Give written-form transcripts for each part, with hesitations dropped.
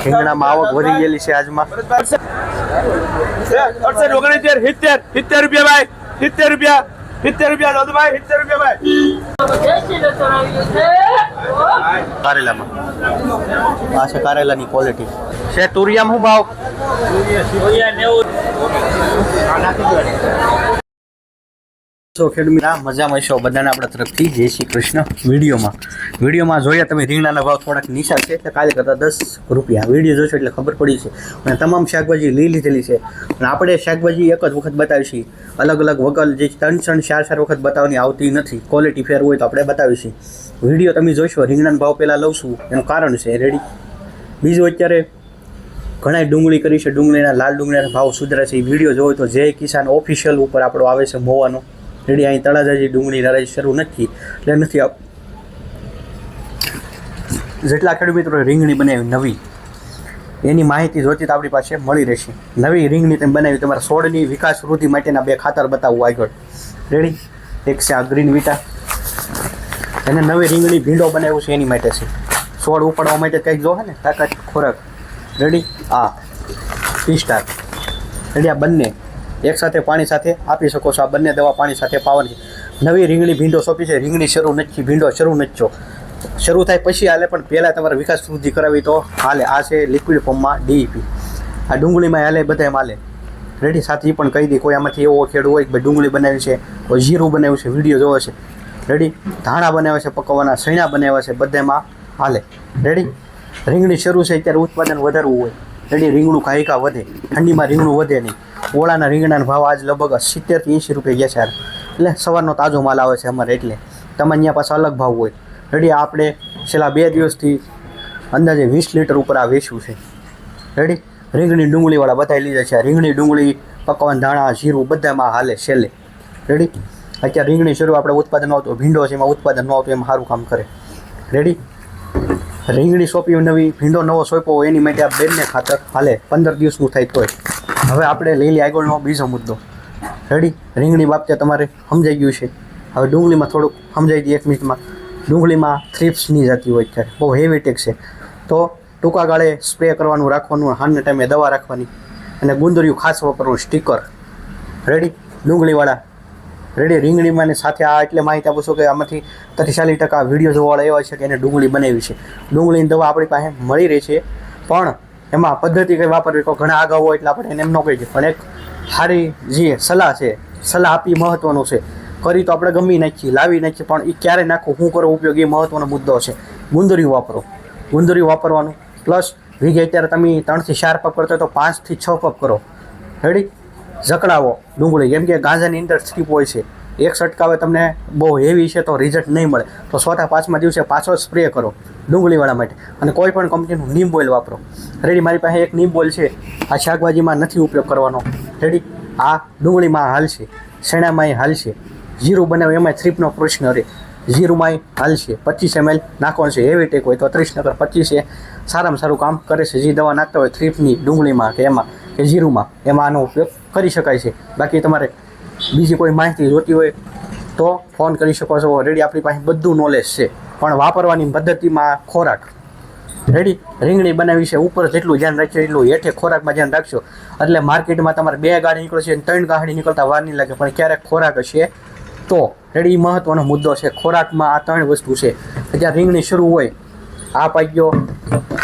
રીંગણામાં આવક વધી ગયેલી છે આજમાં 70 રૂપિયા ભાઈ 70 રૂપિયા 70 રૂપિયા લો ભાઈ 70 રૂપિયા ભાઈ કારેલામાં આ છે કારેલાની ક્વોલિટી છે તુરિયામાં શું ભાવ મજામાં છો બધાને આપણા તરફથી જય શ્રી કૃષ્ણ વિડીયોમાં જોયા તમે રીંગણાના ભાવ થોડાક નીચા છે એટલે કાલે કરતાં 10 રૂપિયા વિડીયો જોશો એટલે ખબર પડી છે અને તમામ શાકભાજી લીધેલી છે અને આપણે શાકભાજી એક જ વખત બતાવીશું અલગ અલગ વગર જે 3-4 વખત બતાવવાની આવતી નથી ક્વોલિટી ફેર હોય તો આપણે બતાવીશું વિડીયો તમે જોશો રીંગણાનો ભાવ પહેલાં લઉં છું એનું કારણ છે રેડી બીજું અત્યારે ઘણા ડુંગળી કરી છે ડુંગળીના લાલ ડુંગળીના ભાવ સુધરે છે એ વિડીયો જોવો તો જય કિસાન ઓફિશિયલ ઉપર આપણો આવે છે મોવાનો રેડી અહીં તળાજાજી ડુંગળી નરાઈ શરૂ નથી એટલે નથી જેટલા ખેડૂત મિત્રો રીંગણી બનાવી નવી એની માહિતી જોતી તો આપણી પાસે મળી રહેશે નવી રીંગણી તમે બનાવી તમારા છોડની વિકાસ વૃદ્ધિ માટેના 2 ખાતર બતાવવું આગળ રેડી એક છે આ ગ્રીન વિટા અને નવી રીંગણી ભીંડો બનાવ્યું છે એની માટે છે છોડ ઉપાડવા માટે કંઈક જોવે ને તાકાત ખોરાક રેડી આ ટી-સ્ટાર રેડી આ બંને એકસાથે પાણી સાથે આપી શકો છો આ બંને દવા પાણી સાથે પાવાની નવી રીંગણી ભીંડો સોંપી છે રીંગણી શરૂ નથી ભીંડો શરૂ નથી શરૂ થાય પછી હાલે પણ પહેલાં તમારે વિકાસ વૃદ્ધિ કરાવી તો હાલે આ છે લિક્વિડ ફોર્મમાં DEP આ ડુંગળીમાં હાલે બધામાં હાલે રેડી સાથે એ પણ કહી દે કોઈ આમાંથી એવો ખેડૂત હોય કે ભાઈ ડુંગળી બનાવી છે કોઈ જીરું બનાવ્યું છે વિડીયો જોવે છે રેડી ધાણા બનાવ્યા છે પકવવાના સૈણા બનાવ્યા છે બધામાં હાલે રેડી રીંગણી શરૂ છે અત્યારે ઉત્પાદન વધારવું હોય રેડી રીંગણું ઘાયકા વધે ઠંડીમાં રીંગણું વધે નહીં ઓળાના રીંગણાના ભાવ આજ લગભગ 70 થી 80 રૂપિયા ગયા છે એટલે સવારનો તાજો માલ આવે છે અમારે એટલે તમારે અહીંયા પાસે અલગ ભાવ હોય રેડી આપણે છેલ્લા 2 દિવસથી અંદાજે 20 લીટર ઉપર આ વેચ્યું છે રેડી રીંગણી ડુંગળીવાળા બધાઈ લીધા છે રીંગણી ડુંગળી પકવાન ધાણા જીરું બધામાં હાલે છેલ્લે રેડી અત્યારે રીંગણી શરૂ આપણે ઉત્પાદન આવતું ભીંડો છે એમાં ઉત્પાદન ન આવતું એમાં સારું કામ કરે રેડી રીંગણી સોંપી નવી ભીંડો નવો સોંપ્યો હોય એની માટે આ બેનને ખાતર હાલે 15 દિવસનું થાય તોય હવે આપણે લઈ લઈએ આગળનો બીજો મુદ્દો રેડી રીંગણી બાબતે તમારે સમજાઈ ગયું છે હવે ડુંગળીમાં થોડુંક સમજાઈ દઈએ 1 મિનિટમાં ડુંગળીમાં થ્રિપ્સની જતી હોય અત્યારે બહુ હેવી ટેક છે તો ટૂંકા ગાળે સ્પ્રે કરવાનું રાખવાનું હાલના ટાઈમે દવા રાખવાની અને ગુંદરિયું ખાસ વાપરવાનું સ્ટીકર રેડી ડુંગળીવાળા રેડી રીંગણીમાં ને સાથે આ એટલે માહિતી આપું છું કે આમાંથી 30-40% વિડીયો જોવાવાળા એવા છે કે એને ડુંગળી બનાવી છે ડુંગળીની દવા આપણી પાસે મળી રહી છે પણ એમાં પદ્ધતિ કંઈ વાપરવી કોઈ ઘણા આગળ હોય એટલે આપણે એને એમ ન કહી દઈએ પણ એક સારી જે સલાહ છે સલાહ આપી મહત્ત્વનું છે કરી તો આપણે ગમી નાખીએ લાવી નાખીએ પણ એ ક્યારે નાખવું શું કરો ઉપયોગ એ મહત્ત્વનો મુદ્દો છે ગુંદરિયું વાપરો ગુંદરિયું વાપરવાનું પ્લસ વીઘે અત્યારે તમે 3 થી 4 પગ કરતો તો 5 થી 6 પગ કરો રેડી જકડાવો ડુંગળી કેમ કે ગાંજાની અંદર સ્ટ્રીપ હોય છે એક છંટકાવે તમને બહુ હેવી છે તો રિઝલ્ટ નહીં મળે તો 4-5મા દિવસે પાછો સ્પ્રે કરો ડુંગળીવાળા માટે અને કોઈ પણ કંપનીનું નીમ ઓઇલ વાપરો રેડી મારી પાસે એક નીમ ઓઇલ છે આ શાકભાજીમાં નથી ઉપયોગ કરવાનો રેડી આ ડુંગળીમાં હાલશે શેણામાં હાલશે જીરું બનાવે એમાં થ્રીપનો પ્રશ્ન રહે જીરુંમાં હાલશે 25 ml નાખવાનું છે હેવી ટેક હોય તો 30 નકર 25 એ સારામાં સારું કામ કરે છે જે દવા નાખતા હોય થ્રીપની ડુંગળીમાં કે એમાં કે જીરુંમાં એમાં આનો ઉપયોગ કરી શકાય છે બાકી તમારે બીજી કોઈ માહિતી જોતી હોય તો ફોન કરી શકો છો રેડી આપણી પાસે બધું નોલેજ છે પણ વાપરવાની પદ્ધતિમાં ખોરાક રેડી રીંગણી બનાવી છે ઉપર જેટલું ધ્યાન રાખશો એટલું હેઠે ખોરાકમાં ધ્યાન રાખશો એટલે માર્કેટમાં તમારે 2 ગાડી નીકળશે અને 3 ગાડી નીકળતા વાર નહીં લાગે પણ ક્યારેક ખોરાક હશે તો રેડી મહત્ત્વનો મુદ્દો છે ખોરાકમાં આ 3 વસ્તુ છે જ્યાં રીંગણી શરૂ હોય આ પાક્યો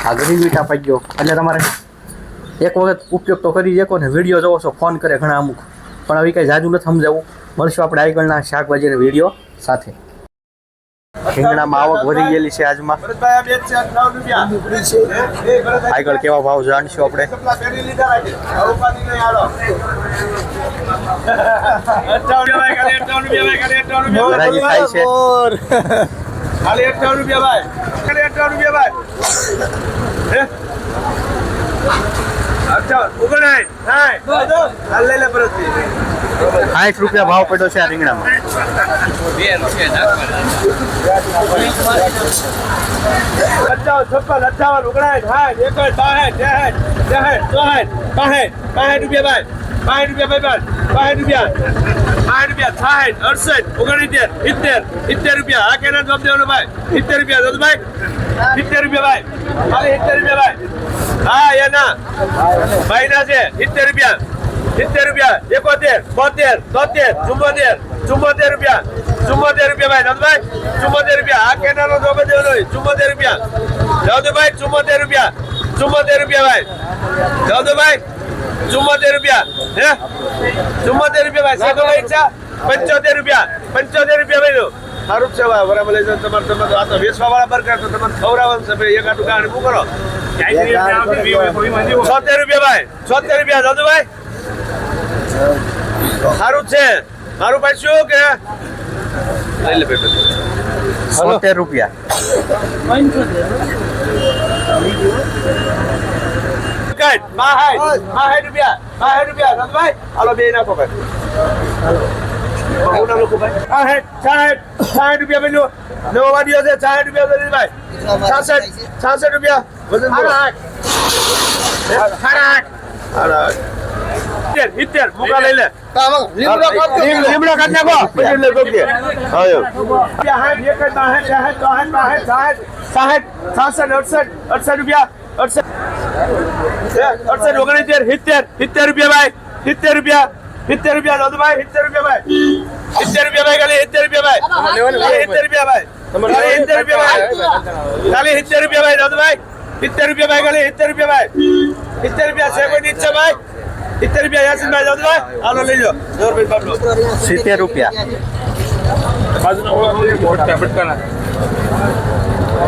આ ગ્રીન વિટા પાક્યો એટલે તમારે એક વખત ઉપયોગ તો કરી શકો ને વિડીયો જોવો છો ફોન કરે ઘણા અમુક પણ હવે કંઈ જાજુ નથી સમજાવવું મળશું આપણે આગળના શાકભાજીના વિડીયો સાથે રીંગણામાં આવક વધી ગયેલી છે આજમાં આગળ કેવા ભાવ જાણશું આપણે હરાજી થાય છે ખાલી 58 રૂપિયા ભાઈ ખાલી 58 રૂપિયા ભાઈ અચ્છા ઉગણાય હાય હાલ લઈ લે પરત 60 રૂપિયા ભાવ પડ્યો છે આ રીંગણામાં 2 રૂપિયા નાખવાના 58 ઉગણાય હાય 61 62 રૂપિયા ભાઈ 62 રૂપિયા 60 રૂપિયા 70 રૂપિયા આ કેના જવાબ દેવાનો ભાઈ 70 રૂપિયા દો ભાઈ 70 રૂપિયા ભાઈ ખાલી 70 રૂપિયા ભાઈ હા એના ભાઈના છે 70 રૂપિયા 71 72 73 74 રૂપિયા 74 રૂપિયા ભાઈ નંદભાઈ 74 રૂપિયા આ કેનાલો તો બધે હોય 74 રૂપિયા જાવદભાઈ 74 રૂપિયા 74 રૂપિયા ભાઈ જાવદભાઈ 74 રૂપિયા હે 74 રૂપિયા ભાઈ સાગો ઈચ્છા 75 રૂપિયા ભાઈ સારું છે ભાઈ બરાબર લઈ જાઓ તમારે આ તો વેચવા વાળા બરકર તો તમારે ખવડાવવાનું છે ભાઈ એક આટું કાણ શું કરો 76 રૂપિયા ભાઈ 76 રૂપિયા દાદુભાઈ સારું છે મારું ભાઈ શું કે લઈ લે બેટો 70 રૂપિયા કટ માં રૂપિયા દાદુભાઈ હાલો બે નાખો ભાઈ કોના લોકો ભાઈ 60 રૂપિયા પેલો નવો વાડીઓ છે 60 રૂપિયા પેલી ભાઈ 66 રૂપિયા વજન 70 મુકા લઈ લે લીમડો કાઢ નાખો પછી લે ગોકે આયો 68 રૂપિયા 68 70 રૂપિયા ભાઈ 70 રૂપિયા 70 રૂપિયા દાદુ ભાઈ 70 રૂપિયા ભાઈ 70 રૂપિયા ભાઈ ખાલી 70 રૂપિયા ભાઈ 70 રૂપિયા ભાઈ ખાલી 70 રૂપિયા ભાઈ ખાલી 70 રૂપિયા ભાઈ દાદુ ભાઈ 70 રૂપિયા ભાઈ ખાલી 70 રૂપિયા ભાઈ 70 રૂપિયા છે કોઈ નીચે ભાઈ 70 રૂપિયા યાસીન ભાઈ દાદુ ભાઈ હાલો લઈ લો જોર ભાઈ બાબલો 70 રૂપિયા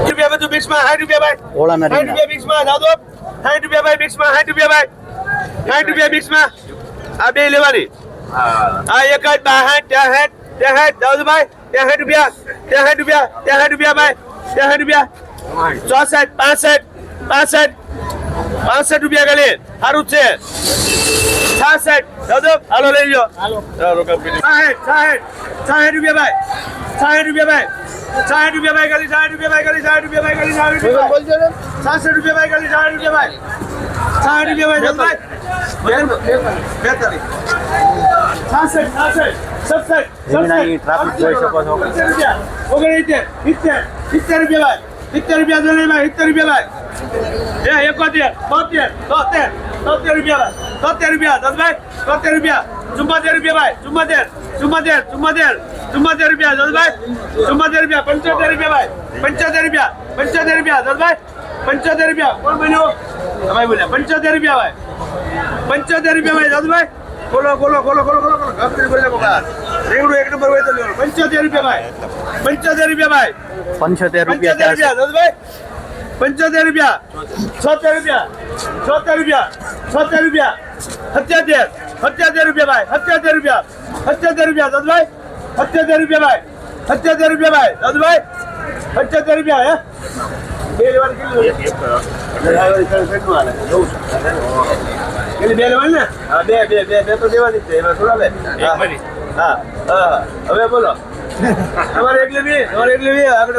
રૂપિયા બધું મિક્સમાં 60 રૂપિયા ભાઈ ઓળાના 60 રૂપિયા મિક્સમાં દાદુ 60 રૂપિયા ભાઈ મિક્સમાં 60 રૂપિયા ભાઈ 60 રૂપિયા મિક્સમાં આ બે લેવાની આ એક જ 62 દાઉદભાઈ 63 રૂપિયા 63 રૂપિયા ભાઈ 63 રૂપિયા 64 65 રૂપિયા ગલે સારું છે 66 દાદુ હાલો લઈ લો હાલો 60 રૂપિયા ભાઈ 60 રૂપિયા ભાઈ 60 રૂપિયા ભાઈ ગલી 60 રૂપિયા ભાઈ ગલી 60 રૂપિયા ભાઈ ગલી 60 રૂપિયા બોલજો ને 66 રૂપિયા ભાઈ ગલી 60 રૂપિયા ભાઈ 60 રૂપિયા ભાઈ દાદુભાઈ 70 ટ્રાફિક જોઈ શકો છો 70 રૂપિયા 70 રૂપિયા દોને ભાઈ 70 રૂપિયા ભાઈ 71 72 રૂપિયા 70 રૂપિયા દાદુભાઈ 70 રૂપિયા 74 રૂપિયા ભાઈ 74 રૂપિયા દાદુભાઈ 74 રૂપિયા 75 રૂપિયા ભાઈ 75 રૂપિયા દાદુભાઈ 75 રૂપિયા કોણ બન્યો ભાઈ બોલ્યા 75 રૂપિયા ભાઈ 75 રૂપિયા ભાઈ દાદુભાઈ બોલો ગંભીર બોલે બાબા રેવડું એક નંબર હોય તો લ્યો 75 રૂપિયા ભાઈ 75 રૂપિયા ભાઈ 75 રૂપિયા 75 રૂપિયા દાદુભાઈ 75 રૂપિયા 76 રૂપિયા 76 રૂપિયા 77 રૂપિયા ભાઈ 77 રૂપિયા 77 રૂપિયા દાદુભાઈ 77 રૂપિયા ભાઈ 77 રૂપિયા ભાઈ દાદુભાઈ 75 રૂપિયા હે બે લેવાની કેટલી બે લેવાની ને હા બે તો દેવાની છે એમાં થોડા બે હા હવે બોલો તમારે એક લેવી આગળ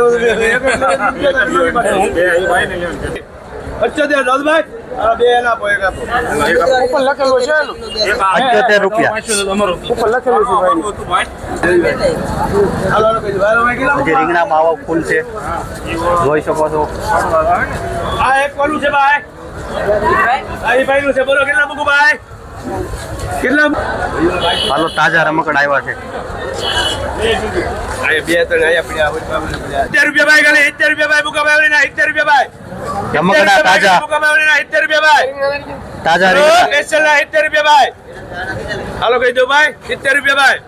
અચ્છા દાદુભાઈ બે એના આપો એક આપો ઉપર લખેલું છે 78 રૂપિયા ઉપર લખેલું છે ભાઈ હાલો હજી રીંગણામાં આવો ફૂલ છે જોઈ શકો છો આ એક કોનું છે ભાઈ આ ભાઈ નું છે બોલો કેટલા મૂકું ભાઈ કેટલા હાલો તાજા રમકડ આવ્યા છે આ બે ત્રણ આયા પડ્યા 70 રૂપિયા ભાઈ ખાલી 70 રૂપિયા ભાઈ મૂકા ભાઈ 70 રૂપિયા ભાઈ રમકડા તાજા મૂકા ભાઈ 70 રૂપિયા ભાઈ તાજા રીંગણા સ્પેશિયલ 70 રૂપિયા ભાઈ હાલો કહી દો ભાઈ 70 રૂપિયા ભાઈ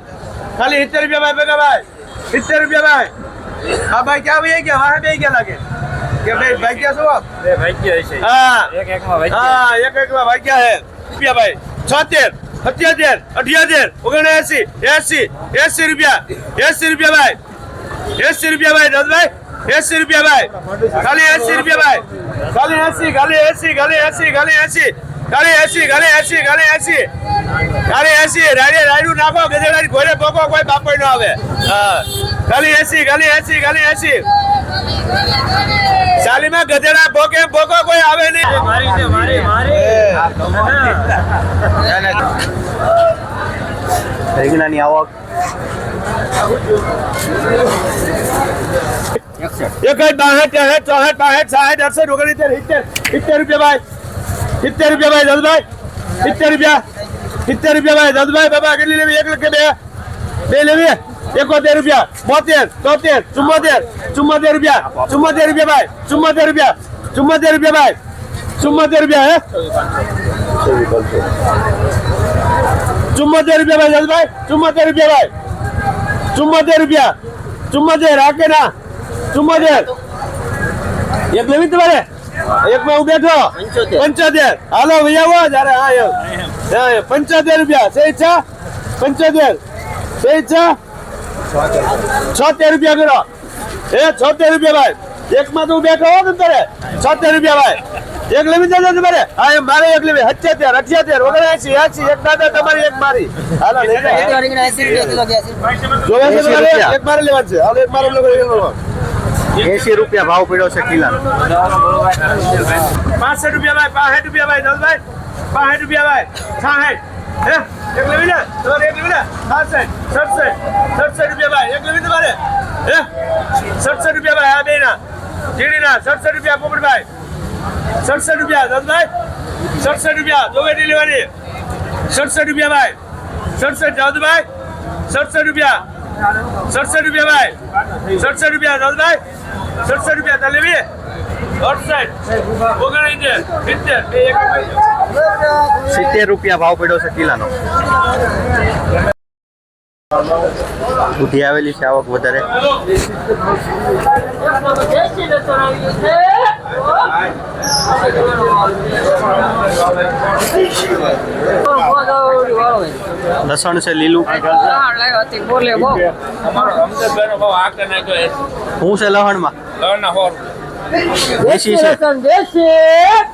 ખાલી 70 રૂપિયા ભાઈ ભેગા ભાઈ 70 રૂપિયા ભાઈ હા ભાઈ ક્યાં ભાઈ ગયા વાહ બે ગયા લાગે કે ભાઈ ગયા છો આપ બે ભાગ્યા છે હા એક એકમાં ભાગ્યા હે રૂપિયા ભાઈ 76 77 78 79 80 રૂપિયા 80 રૂપિયા ભાઈ 80 રૂપિયા ભાઈ દાદભાઈ 80 રૂપિયા ભાઈ ખાલી 80 રૂપિયા ભાઈ ખાલી 80 રાડું નાખો ગધેડા ઘોડે પોકો કોઈ બાપો ન આવે હા ખાલી 80 ચાલીમાં ગધેડા પોકો કોઈ આવે નહીં રીંગણાની આવક 61 62 63 64 65 66 68 69 70 રૂપિયા ભાઈ 70 રૂપિયા ભાઈ જસભાઈ 70 રૂપિયા 70 રૂપિયા ભાઈ જસભાઈ બાબા કેટલી લેવી 1 લાખ કે બે લેવી 71 રૂપિયા 72 73 74 રૂપિયા 74 રૂપિયા ભાઈ 74 રૂપિયા 74 રૂપિયા ભાઈ 74 રૂપિયા હે 74 રૂપિયા ભાઈ જસભાઈ 74 રૂપિયા ભાઈ 74 રૂપિયા 74 રાખે ના 74 એક લેવી તમારે એક માં હું બેઠો 75 હાલો ભાઈ આવો જયારે હા 75 રૂપિયા છે ઈચ્છા 75 છે ઈચ્છા 76 રૂપિયા કરો 76 રૂપિયા ભાઈ એક માં તું બેઠો હો ને તારે 76 રૂપિયા ભાઈ એક લેવી જજો તમારે હા એમ મારે એક લેવી 78 78 79 80 એક દાદા તમારી એક મારી હાલો લઈ જાઓ જોવે છે તમારે એક મારે લેવાનું છે હાલો એક મારે લેવાનું 80 રૂપિયા ભાવ પડ્યો છે કિલાનો 65 રૂપિયા ભાઈ 65 રૂપિયા ભાઈ જસભાઈ 65 રૂપિયા ભાઈ 66 હે એક લેવી ને તમારે એક લેવી ને 67 67 રૂપિયા ભાઈ એક લેવી તમારે હે 67 રૂપિયા ભાઈ આ બે ના જીડી ના 67 રૂપિયા પોપટભાઈ 67 રૂપિયા જસભાઈ 67 રૂપિયા જોવેટી લેવાની 67 રૂપિયા ભાઈ 67 જસભાઈ 67 રૂપિયા 67 રૂપિયા ભાઈ 67 રૂપિયા જસભાઈ 67 રૂપિયા તલેવી 70 રૂપિયા ભાવ પડ્યો છે કિલાનો દૂધી આવેલી છે આવક વધારે લસણ છે લીલું શું છે લહણમાં દેશી છે દેશી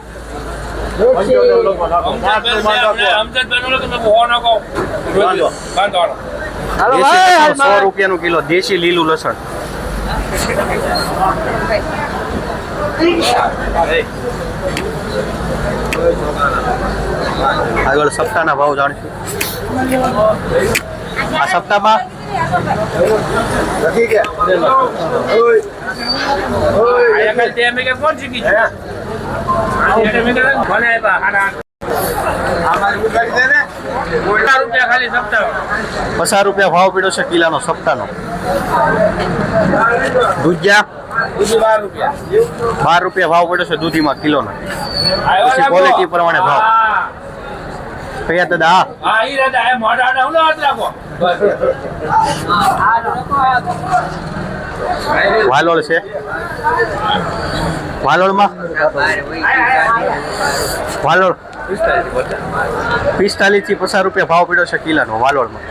100 રૂપિયાનું કિલો દેશી લીલું લસણ આગળ સપ્તાહના ભાવ જાણીશું આ સપ્તાહમાં ₹50 રૂપિયા ભાવ પડ્યો છે કિલાનો સપ્તાહનો દૂધિયા 12 રૂપિયા ભાવ પડ્યો છે દૂધીમાં કિલોનો પછી ક્વોલિટી પ્રમાણે ભાવ કયા દાદા વાલોળ છે વાલોળમાં વાલોળ 45 થી 50 રૂપિયા ભાવ પડ્યો છે કિલાનો વાલોળમાં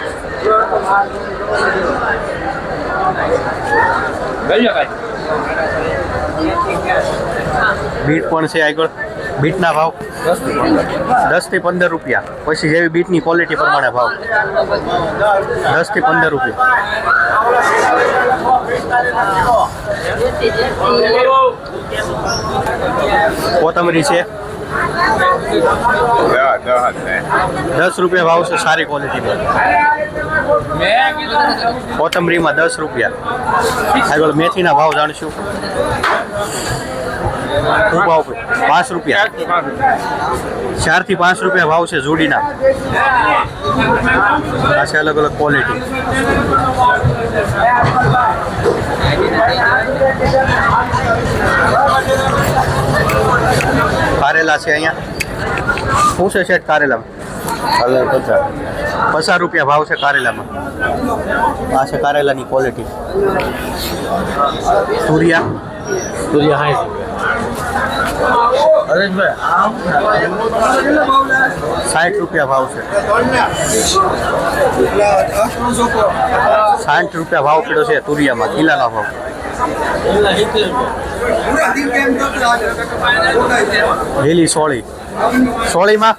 બીટ પણ છે આગળ બીટના ભાવ 10 થી 15 રૂપિયા પછી જેવી બીટની ક્વોલિટી પ્રમાણે ભાવ 10 થી 15 રૂપિયા કોથમરી છે 10 રૂપિયા ભાવ છે સારી ક્વોલિટીમાં કોથમરીમાં 10 રૂપિયા આગળ મેથીના ભાવ જાણીશું શું ભાવ 5 રૂપિયા 4 થી 5 રૂપિયા ભાવ છે જોડીના આ છે અલગ અલગ ક્વોલિટી કારેલા છે અહીંયા શું છે શેઠ કારેલામાં 50 રૂપિયા ભાવ છે કારેલામાં આ છે કારેલાની ક્વોલિટી તુરિયા 60 રૂપિયા ભાવ છે 60 રૂપિયા ભાવ પડ્યો છે તુરિયામાં કિલાનો ભાવ લીલી સોળી સોળીમાં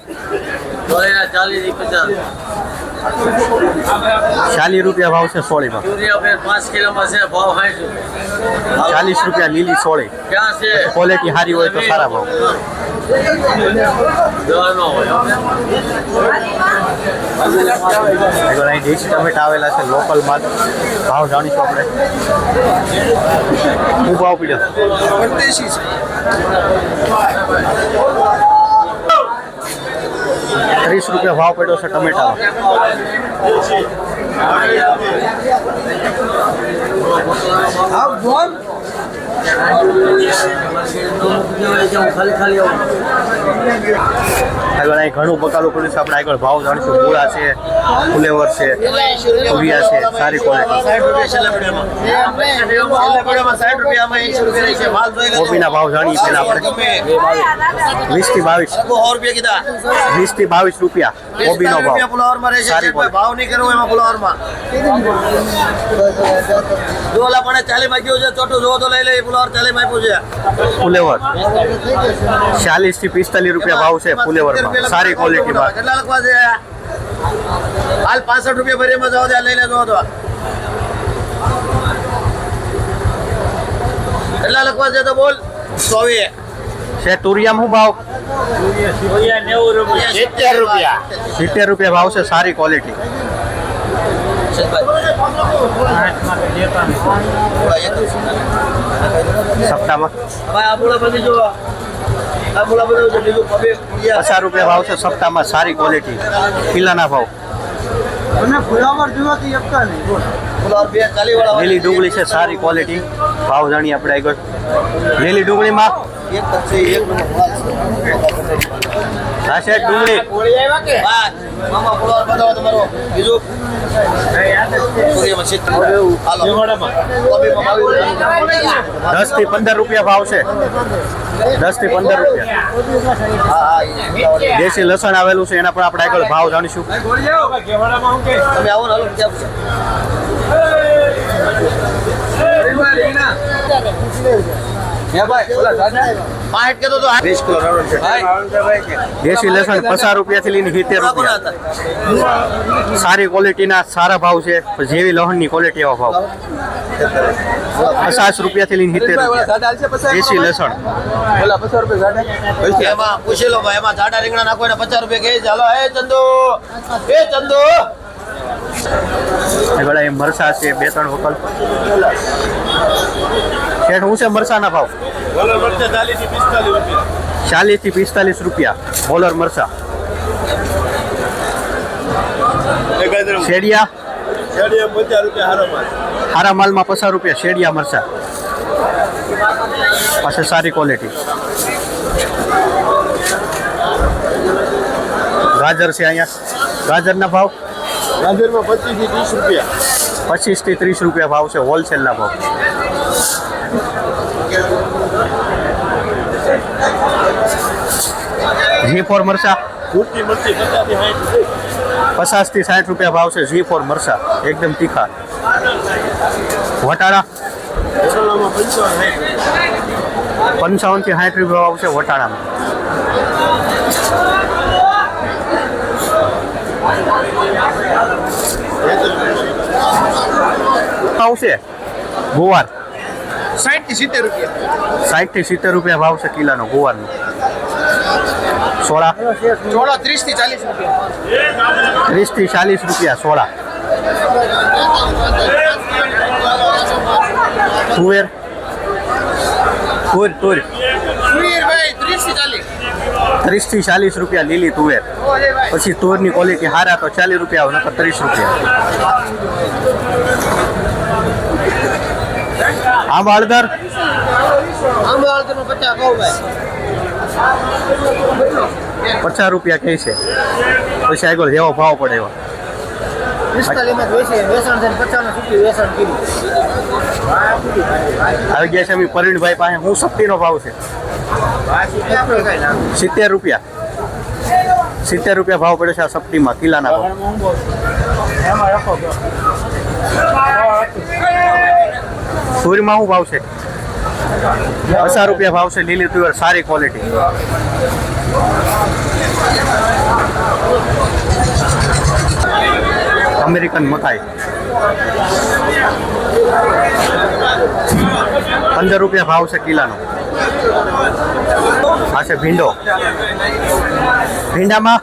40 રૂપિયા ભાવ છે સોળીમાં 40 રૂપિયા લીલી સોળી ક્વોલિટી સારી હોય તો સારા ભાવ અહીં દેશી ટમેટા આવેલા છે લોકલ માલ ભાવ જાણીશું આપણે શું ભાવ પીડ્યો રૂપિયા ભાવ પડ્યો છે ટમેટાનો. આગળ અહીં ઘણું બકાલું પડ્યું છે. આપણે આગળ ભાવ જાણીશું. મૂળા છે, ફુલેવર છે, તુરિયા છે, સારી ક્વોલિટી. કોબીના ભાવ જાણીએ પહેલા આપણે. 20 થી 22 રૂપિયા કોબીનો ભાવ. સારી ક્વોલિટી. ભાવ નહીં કરવો એમાં ફુલાવરમાં જો ઓલા પણ 40 માં ગયું છે ચોટું જો તો લઈ લે ફુલાવર 40 માં આપ્યું છે ફુલેવર 40 થી 45 રૂપિયા ભાવ છે ફુલેવરમાં. સારી ક્વોલિટી ભાવ. કેટલા લખવા છે હાલ 65 રૂપિયા ભરીમાં જાવ લઈ લેજો તો કેટલા લખવા છે તો બોલ 100 છે. તુરિયામાં શું ભાવ? 70 રૂપિયા 70 રૂપિયા ભાવ છે. સારી ક્વોલિટી. સપ્તાહમાં 50 રૂપિયા ભાવ છે સપ્તાહમાં. સારી ક્વોલિટી. કિલ્લાના ભાવ. લીલી ડુંગળી છે સારી ક્વોલિટી. ભાવ જાણીએ આપણે આગળ. લીલી ડુંગળીમાં હા છે ડુંગળી 10 થી 15 રૂપિયા ભાવ છે. 10 થી 15 રૂપિયા. દેશી લસણ આવેલું છે એના પણ આપણે આગળ ભાવ જાણીશું. તમે આવો ને દેશી લસણ 50 રૂપિયાથી લઈને 70 રૂપિયા. સારી ક્વોલિટીના સારા ભાવ છે. જેવી લસણની ક્વોલિટી એવા ભાવ. 50 રૂપિયાથી લઈને 70 રૂપિયા. દેશી લસણ એમાં પૂછી લો ભાઈ એમાં જાડા રીંગણા નાખો એને 50 રૂપિયા કહે ચાલો હે ચંદુ આગળ એ મરસા છે 2-3 વખત. શેઠ હું છે મરસાના ભાવ? 40 થી 45 રૂપિયા બોલર મરસા. શેડિયા હારા માલમાં 50 રૂપિયા શેડિયા મરસા. પાસે સારી ક્વોલિટી. ગાજર છે અહીંયા. ગાજરના ભાવ 25 થી 30 રૂપિયા ભાવ છે. હોલસેલના ભાવ. G4 મરચા 50 થી 60 રૂપિયા ભાવ છે. G4 મરચા એકદમ તીખા. વટાણા 55 થી 60 રૂપિયા ભાવ છે વટાણામાં. આવશે ગુવાર 60 થી 70 રૂપિયા 60 થી 70 રૂપિયા ભાવ છે કિલાનો ગુવારનો. સોળા 30 થી 40 રૂપિયા 30 થી 40 રૂપિયા સોળા. તુવેર તુર 30 થી 40 રૂપિયા લીલી તુવેર. પછી તુરની ક્વોલિટી હારા તો 40 રૂપિયા નકર 30 રૂપિયા. આંબા હળદર 50 રૂપિયા કહે છે. પછી આગળ જેવો ભાવ પડે એવો. આવી ગયા છે અમે પરવીણભાઈ પાસે. હું સપ્તીનો ભાવ છે 70 રૂપિયા. 70 રૂપિયા ભાવ પડે છે આ સપ્તીમાં કિલ્લાના ભાવ. સુરીમાં શું ભાવ છે? 50 રૂપિયા ભાવ છે લીલી તુવેર. સારી ક્વોલિટી. અમેરિકન મકાઈ 15 રૂપિયા ભાવ છે કિલાનો. આ છે ભીંડો. ભીંડામાં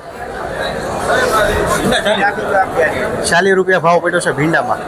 40 રૂપિયા ભાવ પડ્યો છે ભીંડામાં.